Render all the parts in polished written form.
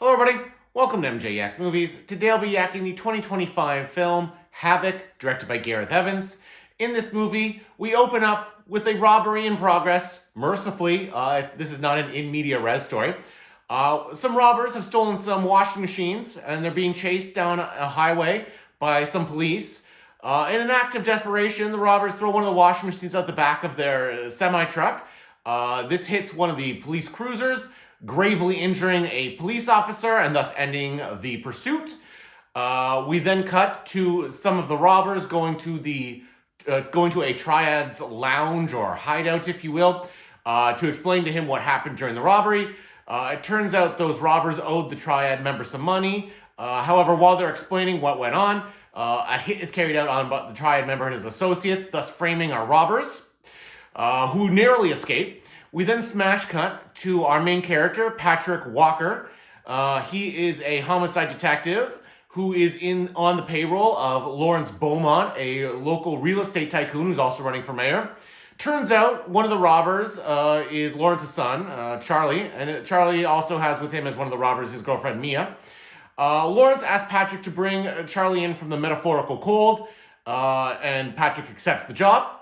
Hello everybody, welcome to MJX Movies. Today I'll be yakking the 2025 film Havoc, directed by Gareth Evans. In this movie, we open up with a robbery in progress, mercifully. This is not an in media res story. Some robbers have stolen some washing machines and they're being chased down a highway by some police. In an act of desperation, the robbers throw one of the washing machines out the back of their semi-truck. This hits one of the police cruisers, gravely injuring a police officer and thus ending the pursuit. We then cut to some of the robbers going to a triad's lounge or hideout, if you will, to explain to him what happened during the robbery. It turns out those robbers owed the triad member some money. However, while they're explaining what went on, a hit is carried out on the triad member and his associates, thus framing our robbers, who narrowly escape. We then smash cut to our main character, Patrick Walker. He is a homicide detective who is on the payroll of Lawrence Beaumont, a local real estate tycoon who's also running for mayor. Turns out one of the robbers is Lawrence's son, Charlie, and Charlie also has with him as one of the robbers his girlfriend, Mia. Lawrence asks Patrick to bring Charlie in from the metaphorical cold, and Patrick accepts the job.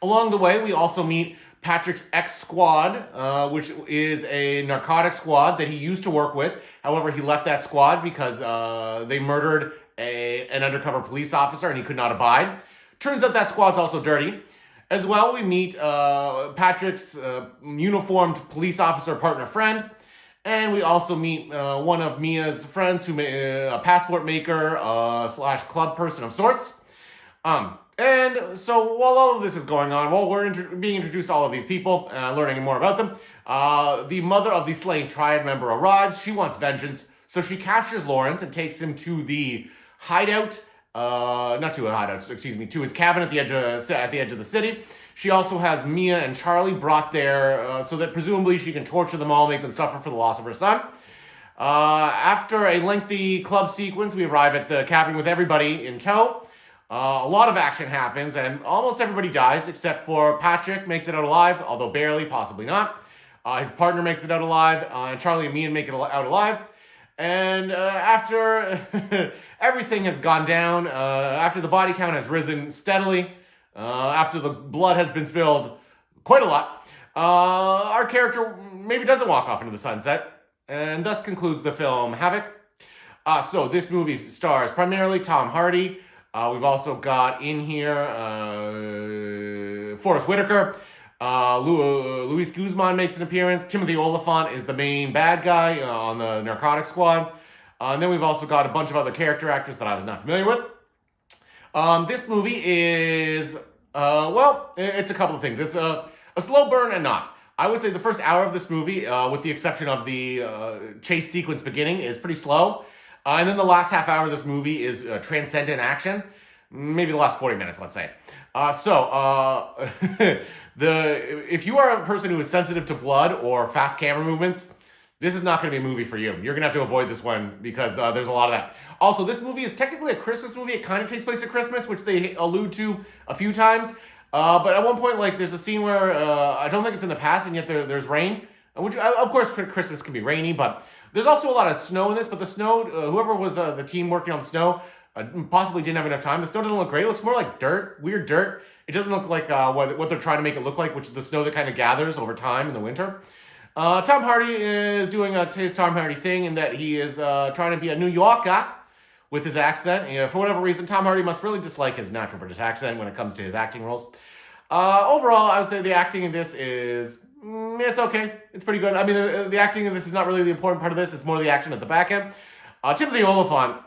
Along the way, we also meet Patrick's ex-squad, which is a narcotics squad that he used to work with. However, he left that squad because they murdered an undercover police officer and he could not abide. Turns out that squad's also dirty. As well, we meet Patrick's uniformed police officer partner friend. And we also meet one of Mia's friends, a passport maker slash club person of sorts. And so while all of this is going on, while we're being introduced to all of these people, learning more about them, the mother of the slain triad member arrives. She wants vengeance, so she captures Lawrence and takes him to the hideout, to his cabin at the edge of the city. She also has Mia and Charlie brought there so that presumably she can torture them all, make them suffer for the loss of her son. After a lengthy club sequence, we arrive at the cabin with everybody in tow. A lot of action happens, and almost everybody dies, except for Patrick makes it out alive, although barely, possibly not. His partner makes it out alive, and Charlie and Mia make it out alive. And after everything has gone down, after the body count has risen steadily, after the blood has been spilled quite a lot, our character maybe doesn't walk off into the sunset, and thus concludes the film Havoc. So this movie stars primarily Tom Hardy. We've also got in here Forrest Whitaker. Luis Guzman makes an appearance. Timothy Oliphant is the main bad guy on the narcotics squad. And then we've also got a bunch of other character actors that I was not familiar with. This movie is, it's a couple of things. It's a slow burn and not. I would say the first hour of this movie, with the exception of the chase sequence beginning, is pretty slow. And then the last half hour of this movie is transcendent action. Maybe the last 40 minutes, let's say. If you are a person who is sensitive to blood or fast camera movements, this is not going to be a movie for you. You're going to have to avoid this one because there's a lot of that. Also, this movie is technically a Christmas movie. It kind of takes place at Christmas, which they allude to a few times. But at one point, there's a scene where I don't think it's in the past, and yet there's rain. Which, of course, Christmas can be rainy, but there's also a lot of snow in this. But the snow, whoever was the team working on the snow, possibly didn't have enough time. The snow doesn't look great. It looks more like dirt, weird dirt. It doesn't look like what they're trying to make it look like, which is the snow that kind of gathers over time in the winter. Tom Hardy is doing his Tom Hardy thing in that he is trying to be a New Yorker with his accent. For whatever reason, Tom Hardy must really dislike his natural British accent when it comes to his acting roles. Overall, I would say the acting in this is... it's okay. It's pretty good. I mean, the acting in this is not really the important part of this. It's more the action at the back end. Timothy Oliphant,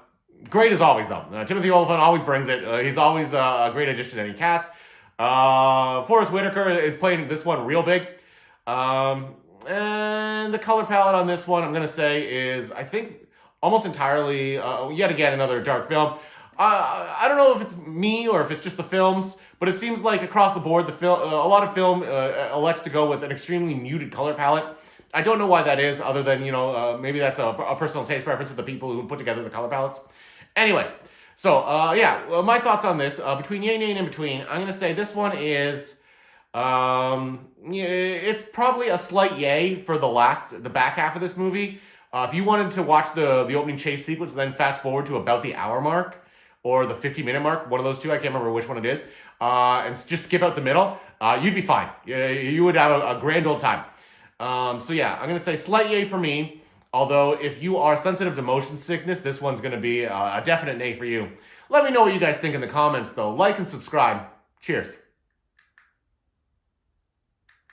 great as always, though. Timothy Oliphant always brings it. He's always a great addition to any cast. Forrest Whitaker is playing this one real big. And the color palette on this one, I'm going to say, is, I think, almost entirely, yet again, another dark film. I don't know if it's me or if it's just the films, but it seems like across the board, a lot of film elects to go with an extremely muted color palette. I don't know why that is, other than, maybe that's a personal taste preference of the people who put together the color palettes. Anyways, so, my thoughts on this, between yay, nay, and in between, I'm going to say this one is, it's probably a slight yay for the back half of this movie. If you wanted to watch the opening chase sequence and then fast forward to about the hour mark or the 50-minute mark, one of those two, I can't remember which one it is, and just skip out the middle, you'd be fine. You would have a grand old time. So yeah, I'm going to say slight yay for me. Although, if you are sensitive to motion sickness, this one's going to be a definite nay for you. Let me know what you guys think in the comments, though. Like and subscribe. Cheers.